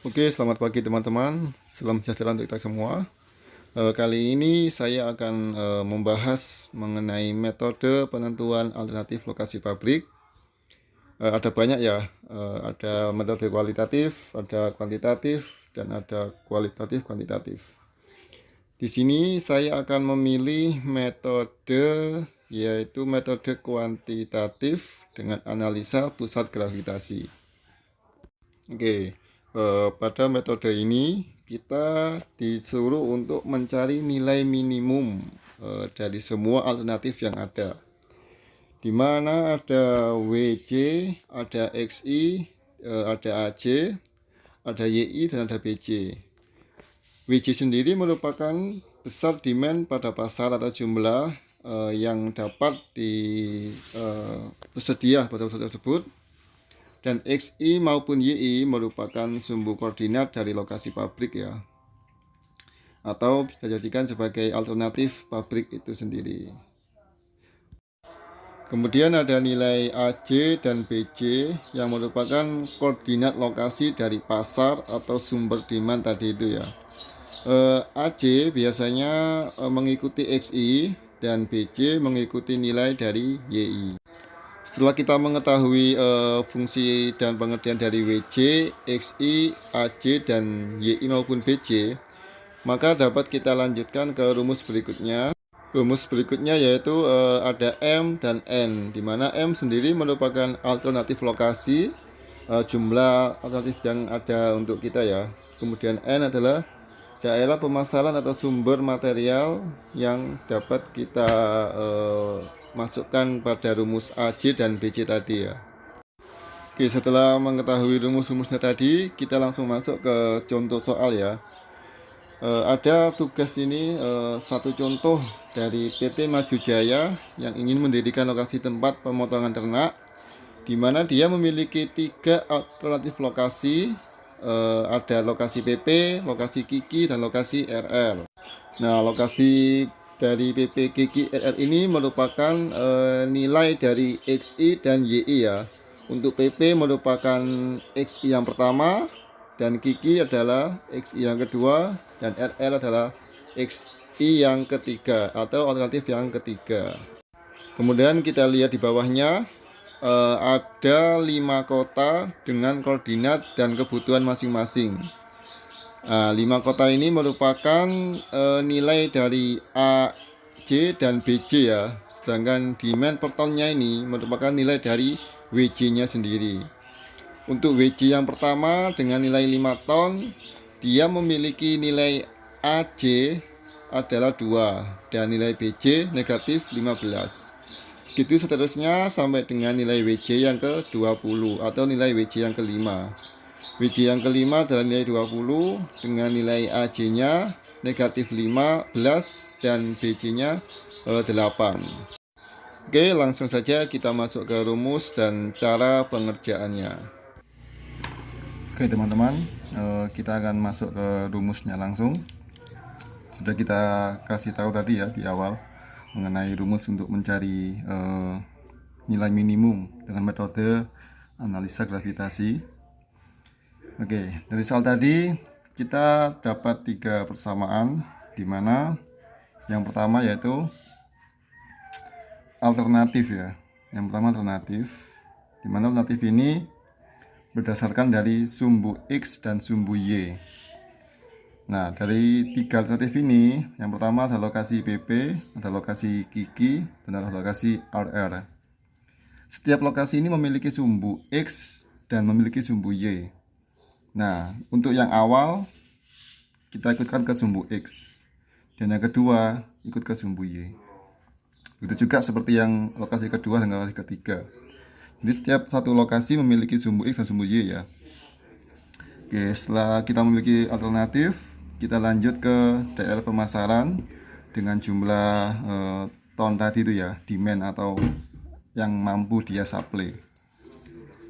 Oke, selamat pagi teman-teman. Salam sejahtera untuk kita semua. Kali ini saya akan membahas mengenai metode penentuan alternatif lokasi pabrik. Ada banyak ya, ada metode kualitatif, ada kuantitatif, dan ada kualitatif kuantitatif. Di sini saya akan memilih metode yaitu metode kuantitatif dengan analisa pusat gravitasi. Oke, pada metode ini kita disuruh untuk mencari nilai minimum dari semua alternatif yang ada. Di mana ada WC, ada XI, ada AC, ada YI, dan ada BC. WC sendiri merupakan besar demand pada pasar atau jumlah yang dapat tersedia pada pasar tersebut. Dan XI maupun YI merupakan sumbu koordinat dari lokasi pabrik ya, atau bisa dijadikan sebagai alternatif pabrik itu sendiri. Kemudian ada nilai AC dan BC yang merupakan koordinat lokasi dari pasar atau sumber demand tadi itu ya. AC biasanya mengikuti XI dan BC mengikuti nilai dari YI. Setelah kita mengetahui fungsi dan pengertian dari WC, XI, AC, dan YI maupun BC, maka dapat kita lanjutkan ke rumus berikutnya. Rumus berikutnya yaitu ada M dan N, di mana M sendiri merupakan alternatif lokasi, jumlah alternatif yang ada untuk kita ya. Kemudian N adalah daerah pemasaran atau sumber material yang dapat kita masukkan pada rumus AC dan BC tadi ya. Oke, setelah mengetahui rumus-rumusnya tadi, kita langsung masuk ke contoh soal ya. Ada tugas ini satu contoh dari PT Maju Jaya yang ingin mendirikan lokasi tempat pemotongan ternak, di mana dia memiliki 3 alternatif lokasi. Ada lokasi PP, lokasi Kiki, dan lokasi RR. Nah, lokasi dari PP Kiki RR ini merupakan nilai dari XI dan YI ya. Untuk PP merupakan XI yang pertama, dan Kiki adalah XI yang kedua, dan RR adalah XI yang ketiga atau alternatif yang ketiga. Kemudian kita lihat di bawahnya ada 5 kota dengan koordinat dan kebutuhan masing-masing. 5 kota ini merupakan nilai dari A, C, dan BC ya. Sedangkan demand per tonnya ini merupakan nilai dari WC-nya sendiri. Untuk WC yang pertama dengan nilai 5 ton, dia memiliki nilai AC adalah 2 dan nilai BC negatif 15. Gitu seterusnya sampai dengan nilai WC yang ke-20 atau nilai WC yang kelima. WC yang kelima adalah nilai 20 dengan nilai AC-nya negatif 15 dan BC-nya 8. Oke, langsung saja kita masuk ke rumus dan cara pengerjaannya. Oke teman-teman, kita akan masuk ke rumusnya langsung. Sudah kita kasih tahu tadi ya di awal mengenai rumus untuk mencari nilai minimum dengan metode analisa gravitasi. Oke, dari soal tadi kita dapat 3 persamaan, di mana yang pertama yaitu alternatif ya. Yang pertama alternatif, di mana alternatif ini berdasarkan dari sumbu X dan sumbu Y. Nah, dari 3 alternatif ini, yang pertama ada lokasi PP, ada lokasi Kiki, dan ada lokasi RR. Setiap lokasi ini memiliki sumbu X dan memiliki sumbu Y. Nah, untuk yang awal, kita ikutkan ke sumbu X. Dan yang kedua, ikut ke sumbu Y. Begitu juga seperti yang lokasi kedua dan lokasi ketiga. Jadi setiap satu lokasi memiliki sumbu X dan sumbu Y ya. Oke, setelah kita memiliki alternatif, kita lanjut ke daerah pemasaran dengan jumlah ton tadi itu ya, demand atau yang mampu dia supply.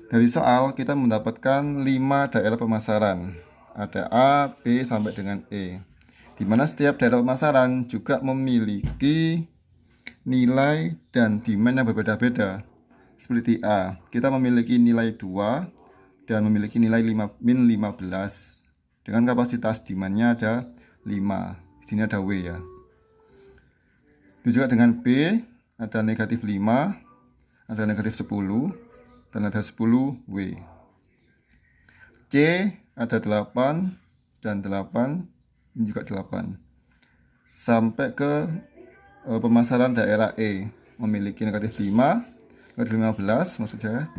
Dari soal kita mendapatkan 5 daerah pemasaran. Ada A, B sampai dengan E. Di mana setiap daerah pemasaran juga memiliki nilai dan demand yang berbeda-beda. Seperti A, kita memiliki nilai 2 dan memiliki nilai min 15 dengan kapasitas demandnya ada 5. Di sini ada W ya. Itu juga dengan B ada negatif 5, ada negatif 10, dan ada 10 W. C ada 8 dan 8, ini juga 8. Sampai ke pemasaran daerah E memiliki negatif 5, negatif 15 maksud saya,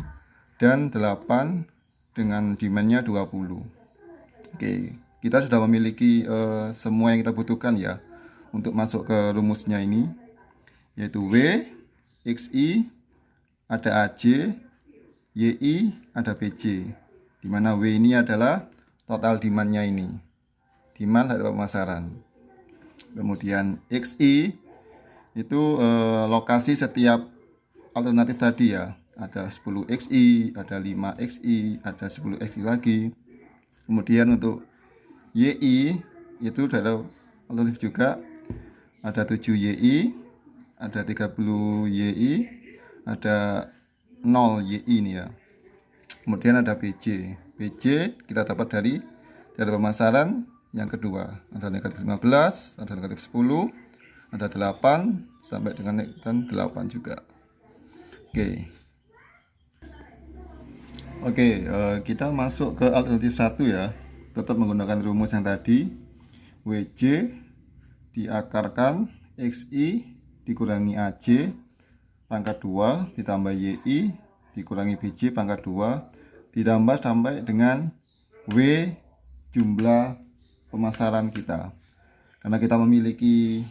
dan 8 dengan demandnya 20. Oke, kita sudah memiliki semua yang kita butuhkan ya untuk masuk ke rumusnya ini, yaitu W, XI, ada AJ, YI, ada BJ, di mana W ini adalah total demandnya ini, demand dari pemasaran. Kemudian XI itu lokasi setiap alternatif tadi ya, ada 10 XI, ada 5 XI, ada 10 XI lagi. Kemudian untuk YI itu ada alternatif juga, ada 7 YI, ada 30 YI, ada 0 YI ini ya. Kemudian ada BJ. BJ kita dapat dari pemasaran yang kedua, ada negatif 15, ada negatif 10, ada 8 sampai dengan 8 juga. Oke, kita masuk ke alternatif 1 ya. Tetap menggunakan rumus yang tadi. WJ diakarkan XI dikurangi AC pangkat 2 ditambah YI dikurangi BJ pangkat 2 ditambah sampai dengan W jumlah pemasaran kita. Karena kita memiliki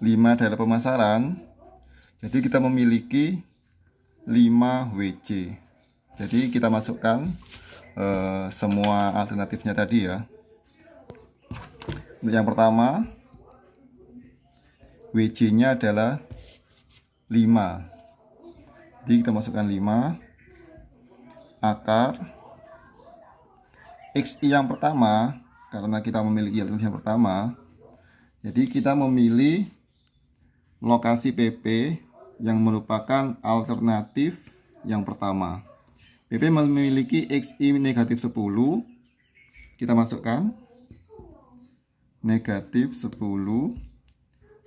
5 daerah pemasaran, jadi kita memiliki 5 WC. Jadi kita masukkan semua alternatifnya tadi ya. Untuk yang pertama, WC-nya adalah 5. Jadi kita masukkan 5 akar XI yang pertama, karena kita memiliki alternatif yang pertama. Jadi kita memilih lokasi PP yang merupakan alternatif yang pertama. PP memiliki XI negatif 10, kita masukkan negatif 10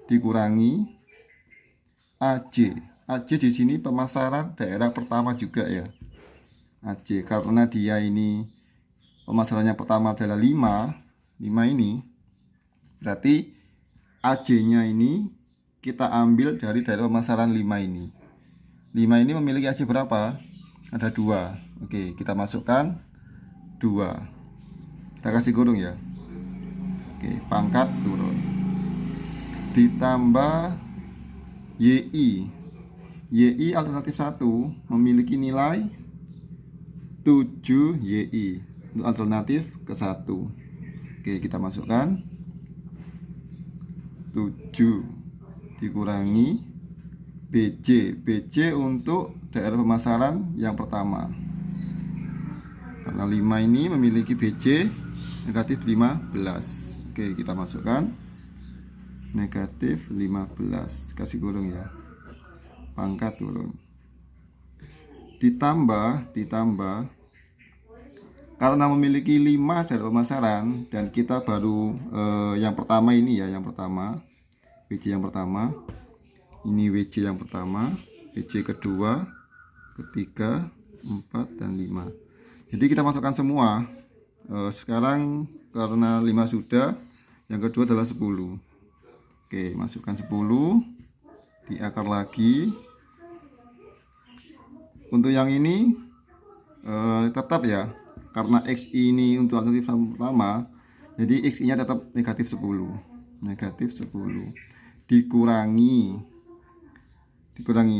dikurangi AC. AC di sini pemasaran daerah pertama juga ya. AC karena dia ini pemasarannya pertama adalah 5 ini, berarti AC-nya ini kita ambil dari daerah pemasaran 5 ini. 5 ini memiliki AC berapa? Ada 2. Oke, kita masukkan 2. Kita kasih kurung ya. Oke, pangkat turun. Ditambah YI. YI alternatif 1 memiliki nilai 7 YI. Untuk alternatif ke 1. Oke, kita masukkan 7 dikurangi BJ. BJ untuk daerah pemasaran yang pertama. Karena 5 ini memiliki BJ negatif 15. Oke, kita masukkan negatif 15. Kasih kurung ya. Pangkat turun. Ditambah karena memiliki 5 daerah pemasaran dan kita baru yang pertama ini ya, yang pertama WC yang pertama. Ini WC yang pertama, WC kedua, ketiga, 4, dan 5. Jadi kita masukkan semua. Sekarang karena 5 sudah, yang kedua adalah 10. Oke, masukkan 10, diakar lagi. Untuk yang ini tetap ya, karena XI ini untuk alternatif pertama, jadi XI-nya tetap negatif 10. Negatif 10 dikurangi.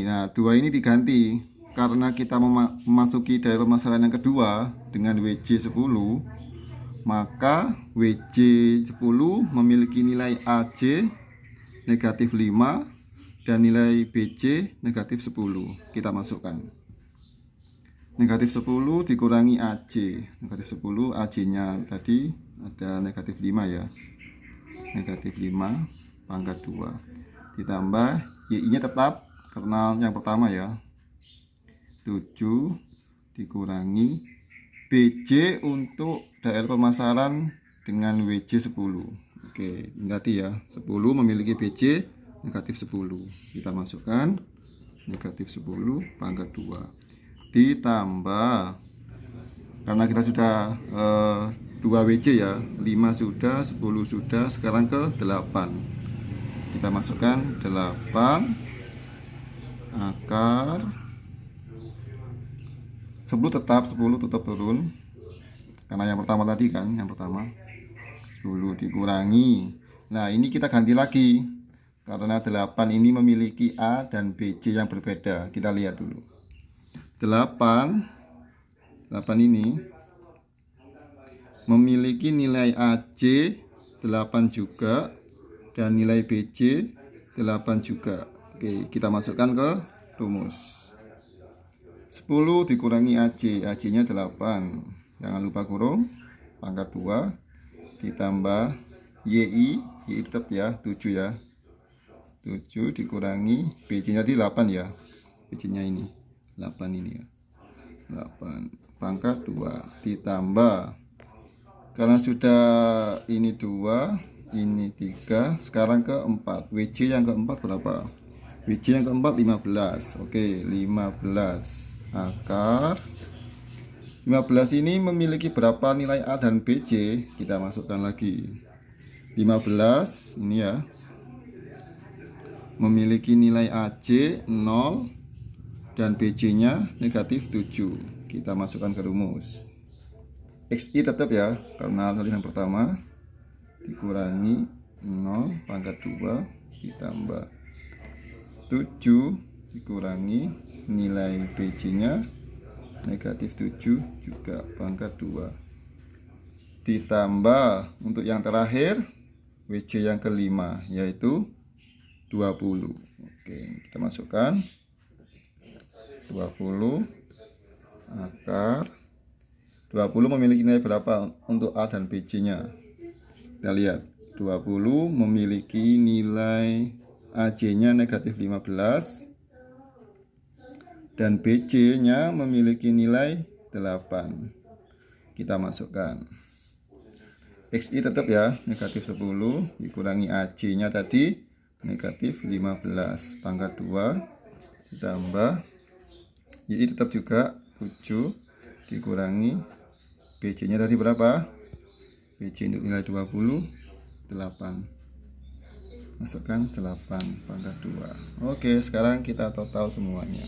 Nah, 2 ini diganti karena kita memasuki daerah pemasaran yang kedua dengan WJ 10, maka WJ 10 memiliki nilai AC negatif 5 dan nilai BJ negatif 10. Kita masukkan negatif 10 dikurangi AC. Negatif 10 AC-nya tadi ada negatif 5 ya. Negatif 5 pangkat 2 ditambah YI-nya tetap karena yang pertama ya, 7 dikurangi BJ untuk daerah pemasaran dengan WJ 10. Oke, ini tadi ya, 10 memiliki BJ negatif 10. Kita masukkan negatif 10 pangkat 2 ditambah, karena kita sudah 2 WJ ya, 5 sudah, 10 sudah, sekarang ke 8. Kita masukkan 8 akar 10 tetap turun, karena yang pertama tadi kan, yang pertama 10 dikurangi. Nah, ini kita ganti lagi, karena 8 ini memiliki A dan BJ yang berbeda. Kita lihat dulu. 8 ini memiliki nilai AC 8 juga dan nilai BJ 8 juga. Oke, kita masukkan ke rumus. 10 dikurangi AC, AC nya 8, jangan lupa kurung pangkat 2 ditambah YI tetap ya 7 ya, 7 dikurangi BJ nya di 8 ya, BJ nya ini 8 ini ya, 8 pangkat 2 ditambah, karena sudah ini 2 ini 3, sekarang ke 4. WJ yang keempat berapa? WJ yang keempat 15. Oke, 15 akar 15 ini memiliki berapa nilai A dan BJ? Kita masukkan lagi. 15 ini ya, memiliki nilai AC 0 dan BJ nya negatif 7. Kita masukkan ke rumus. XI tetap ya, karena tadi yang pertama dikurangi 0 pangkat 2 ditambah 7 dikurangi nilai BJ nya negatif 7 juga pangkat 2 ditambah untuk yang terakhir WJ yang kelima yaitu 20. Oke, kita masukkan 20 akar 20 memiliki nilai berapa untuk A dan BJ nya? Kita lihat, 20 memiliki nilai AC nya negatif 15 dan BJ nya memiliki nilai 8. Kita masukkan XI tetap ya, negatif 10 dikurangi AC nya tadi negatif 15 pangkat 2 ditambah YI tetap juga 7 dikurangi BJ nya tadi berapa? BJ untuk nilai 20 8. Masukkan 8 pangkat 2. Oke, sekarang kita total semuanya.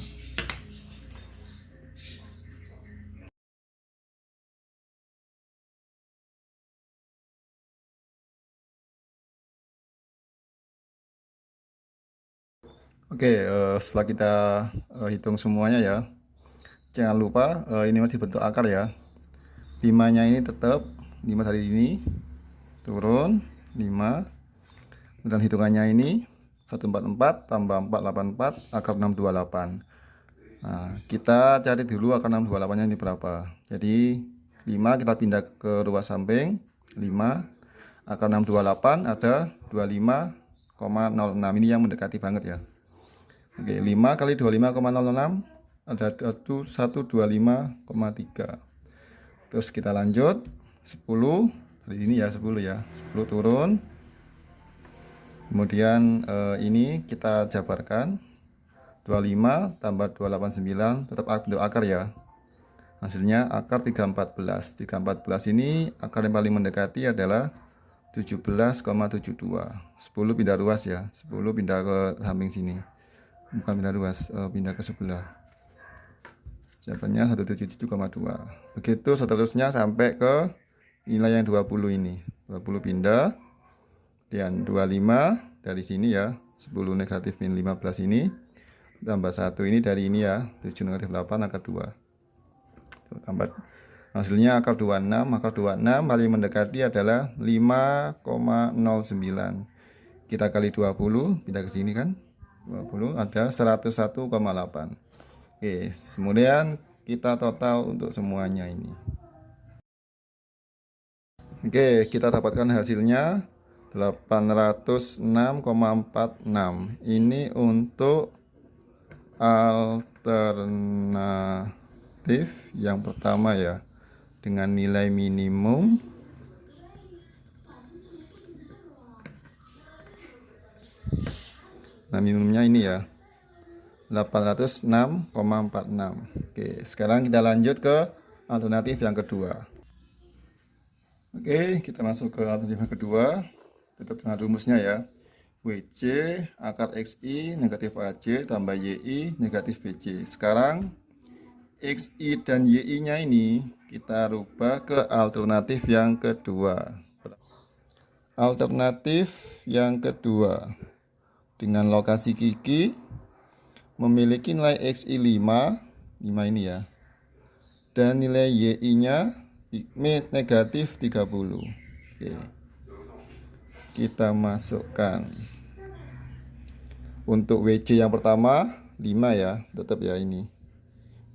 Oke, setelah kita hitung semuanya ya, jangan lupa ini masih bentuk akar ya. 5 nya ini tetap 5 tadi ini turun 5, dan hitungannya ini 144 tambah 484 akar 628. Nah, kita cari dulu akar 628 nya ini berapa. Jadi 5 kita pindah ke ruas samping, 5 akar 628 ada 25,06. Ini yang mendekati banget ya. Oke, 5 kali 25,06 ada 125,3. Terus kita lanjut 10 dari ini ya, 10 ya, 10 turun. Kemudian ini kita jabarkan 25 tambah 289 tetap bentuk akar ya. Hasilnya akar 314. 314 ini akar yang paling mendekati adalah 17,72. 10 pindah ruas ya, 10 pindah ke samping sini. Bukan pindah ruas, pindah ke sebelah. Jawabannya 177,2. Begitu seterusnya sampai ke nilai yang 20 ini. 20 pindah. Dan 25 dari sini ya, 10 negatif min 15 ini tambah 1 ini dari ini ya, 7 negatif 8 akar 2. Tuh, tambah hasilnya akar 26. Akar 26 paling mendekati adalah 5,09. Kita kali 20 pindah ke sini kan, 20 ada 101,8. Oke, kemudian kita total untuk semuanya ini. Oke, kita dapatkan hasilnya 806,46. Ini untuk alternatif alternatif yang pertama ya, dengan nilai minimum minimumnya ini ya, 806,46. Oke, sekarang kita lanjut ke alternatif yang kedua. Oke, kita masuk ke alternatif yang kedua. Tetap dengan rumusnya ya. WC akar XI negatif AC tambah YI negatif BC. Sekarang XI dan YI nya ini kita rubah ke alternatif yang kedua. Alternatif yang kedua, dengan lokasi Kiki memiliki nilai XI 5 ini ya, dan nilai YI nya negatif 30. Oke, kita masukkan. Untuk WC yang pertama 5 ya, tetap ya ini.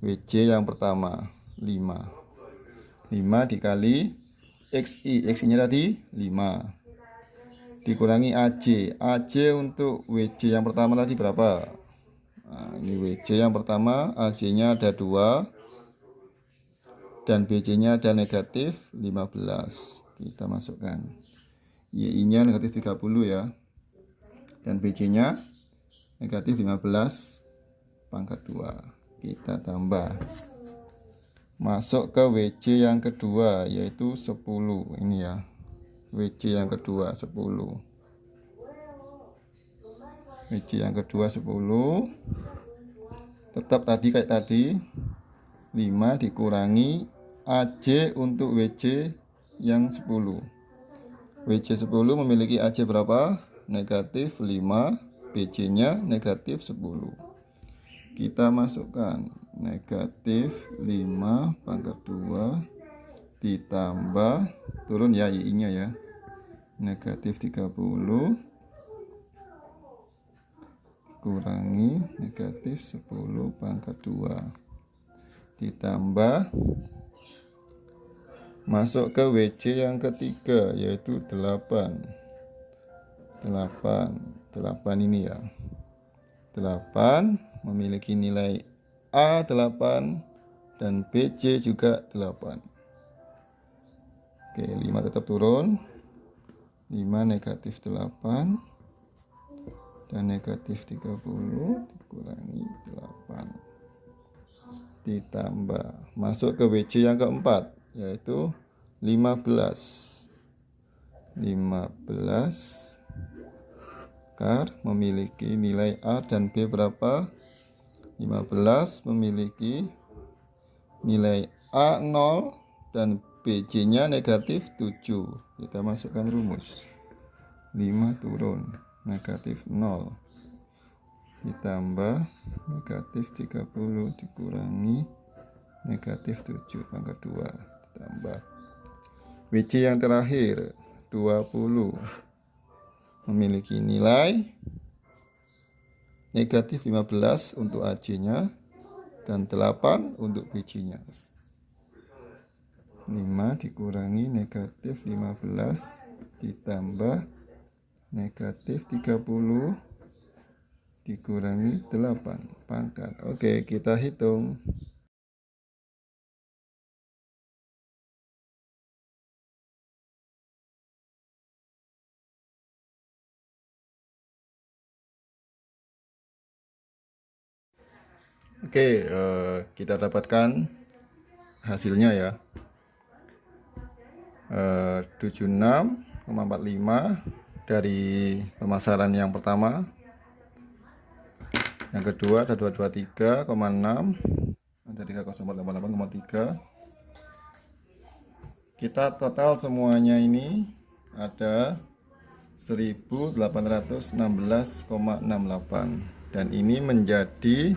WC yang pertama 5 dikali XI nya tadi 5 dikurangi AC untuk WC yang pertama tadi berapa? Nah, ini WC yang pertama, AC nya ada 2 dan BC nya ada negatif 15. Kita masukkan. YI nya negatif 30 ya, dan BC nya negatif 15 pangkat 2. Kita tambah, masuk ke WC yang kedua yaitu 10 ini ya. WC yang kedua 10. WC yang kedua 10. Tetap tadi kayak tadi, 5 dikurangi AC untuk WC yang 10. WC 10 memiliki AC berapa? Negatif 5, BC nya negatif 10. Kita masukkan negatif 5 pangkat 2 ditambah, turun ya YI nya ya, negatif 30 kurangi negatif 10 pangkat 2 ditambah, masuk ke WC yang ketiga yaitu 8 ini ya. 8 memiliki nilai A 8 dan BC juga 8. Oke, 5 tetap turun. 5 negatif 8 dan negatif 30 dikurangi 8 ditambah, masuk ke WC yang keempat yaitu 15 akar memiliki nilai A dan B berapa? 15 memiliki nilai A 0 dan BC nya negatif 7. Kita masukkan rumus. 5 turun, negatif 0 ditambah negatif 30 dikurangi negatif 7 pangkat 2 ditambah. WC yang terakhir 20 memiliki nilai negatif 15 untuk AC nya dan 8 untuk BC nya. 5 dikurangi negatif 15 ditambah negatif 30 dikurangi 8 pangkat. Oke, kita hitung. Oke, kita dapatkan hasilnya ya. 76,45 dari pemasaran yang pertama. Yang kedua ada 223,6, ada 30488,3. Kita total semuanya ini ada 1816,68 dan ini menjadi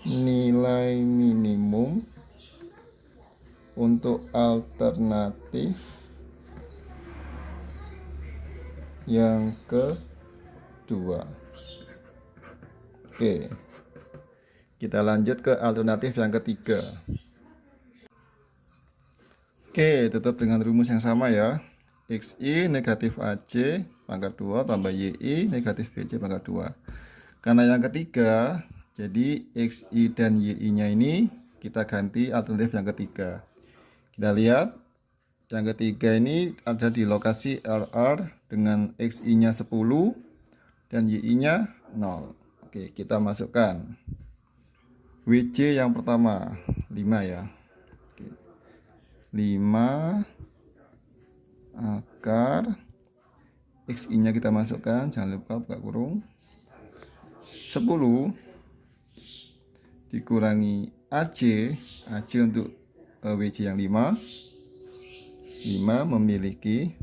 nilai minimum untuk alternatif yang kedua. Oke, kita lanjut ke alternatif yang ketiga. Oke, tetap dengan rumus yang sama ya. XI negatif AC pangkat 2 tambah YI negatif BC pangkat 2. Karena yang ketiga Jadi XI dan YI-nya ini kita ganti alternatif yang ketiga. Kita lihat yang ketiga ini ada di lokasi RR dengan XI-nya 10 dan YI-nya 0. Oke, kita masukkan WC yang pertama 5 ya. Oke. 5 akar XI-nya kita masukkan, jangan lupa buka kurung. 10 dikurangi AC untuk WC yang 5 memiliki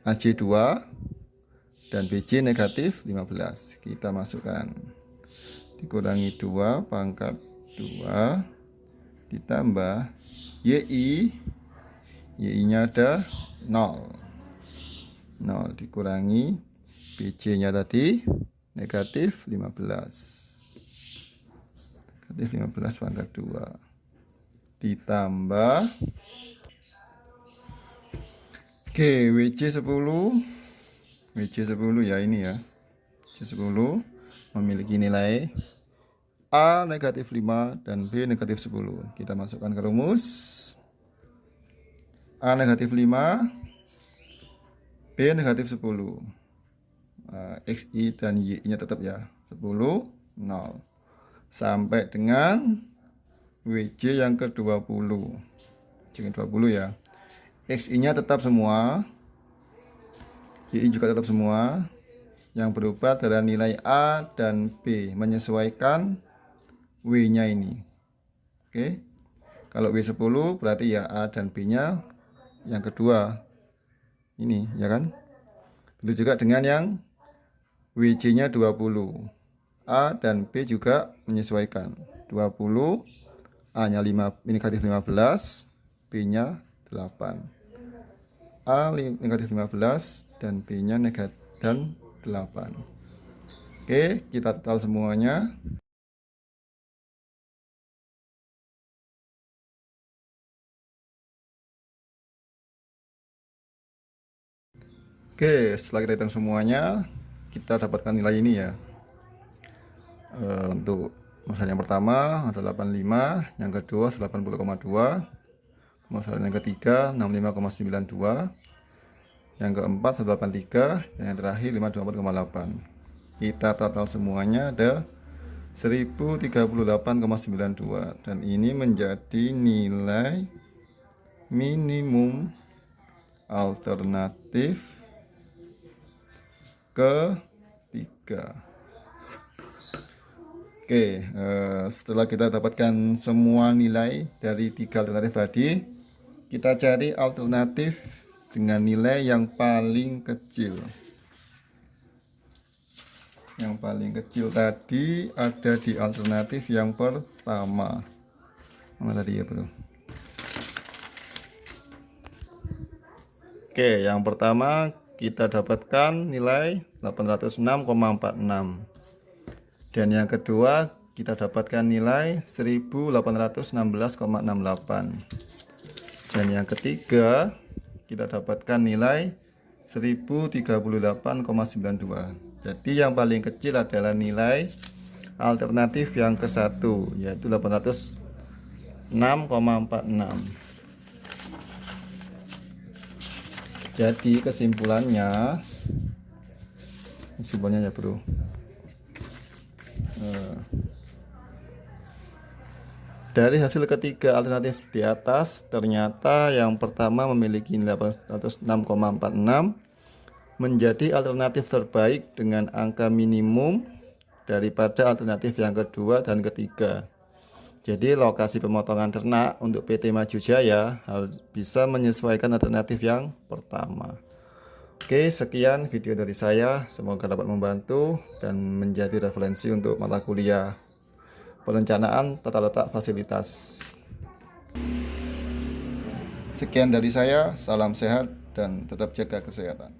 AC 2 dan BC negatif 15. Kita masukkan, dikurangi 2 pangkat 2 ditambah YI nya ada 0 dikurangi BC nya tadi negatif 15 pangkat 2 ditambah WC 10 ya, ini ya, WC 10 memiliki nilai A negatif 5 dan B negatif 10. Kita masukkan ke rumus. A negatif 5, B negatif 10. XI dan Y-nya tetap ya, 10, 0. Sampai dengan WC yang ke-20. Jangan 20 ya. XI-nya tetap semua. Y juga tetap semua. Yang berubah adalah nilai A dan B, menyesuaikan W-nya ini. Oke. Kalau W10 berarti ya A dan B-nya yang kedua. Ini ya kan? Begitu juga dengan yang WC-nya 20. A dan B juga menyesuaikan. 20, A-nya 5 negatif 15, B-nya 8. A negatif 15 dan B-nya negatif dan 8. Oke, kita total semuanya. Oke, setelah kita hitung semuanya, kita dapatkan nilai ini ya. Untuk masalah yang pertama ada 85, yang kedua 80,2, masalah yang ketiga 65,92, yang keempat 183, dan yang terakhir 524,8. Kita total semuanya ada 1038,92 dan ini menjadi nilai minimum alternatif ketiga. Oke, setelah kita dapatkan semua nilai dari 3 alternatif tadi, kita cari alternatif dengan nilai yang paling kecil. Yang paling kecil tadi ada di alternatif yang pertama. Mana tadi ya bro? Oke, yang pertama kita dapatkan nilai 806,46. Dan yang kedua kita dapatkan nilai 1816,68. Dan yang ketiga kita dapatkan nilai 1038,92. Jadi yang paling kecil adalah nilai alternatif yang ke-1, yaitu 806,46. Jadi kesimpulannya ya bro, dari hasil ketiga alternatif di atas, ternyata yang pertama memiliki 806,46 menjadi alternatif terbaik dengan angka minimum daripada alternatif yang kedua dan ketiga. Jadi lokasi pemotongan ternak untuk PT Maju Jaya harus bisa menyesuaikan alternatif yang pertama. Oke, sekian video dari saya. Semoga dapat membantu dan menjadi referensi untuk mata kuliah perencanaan tata letak fasilitas. Sekian dari saya, salam sehat dan tetap jaga kesehatan.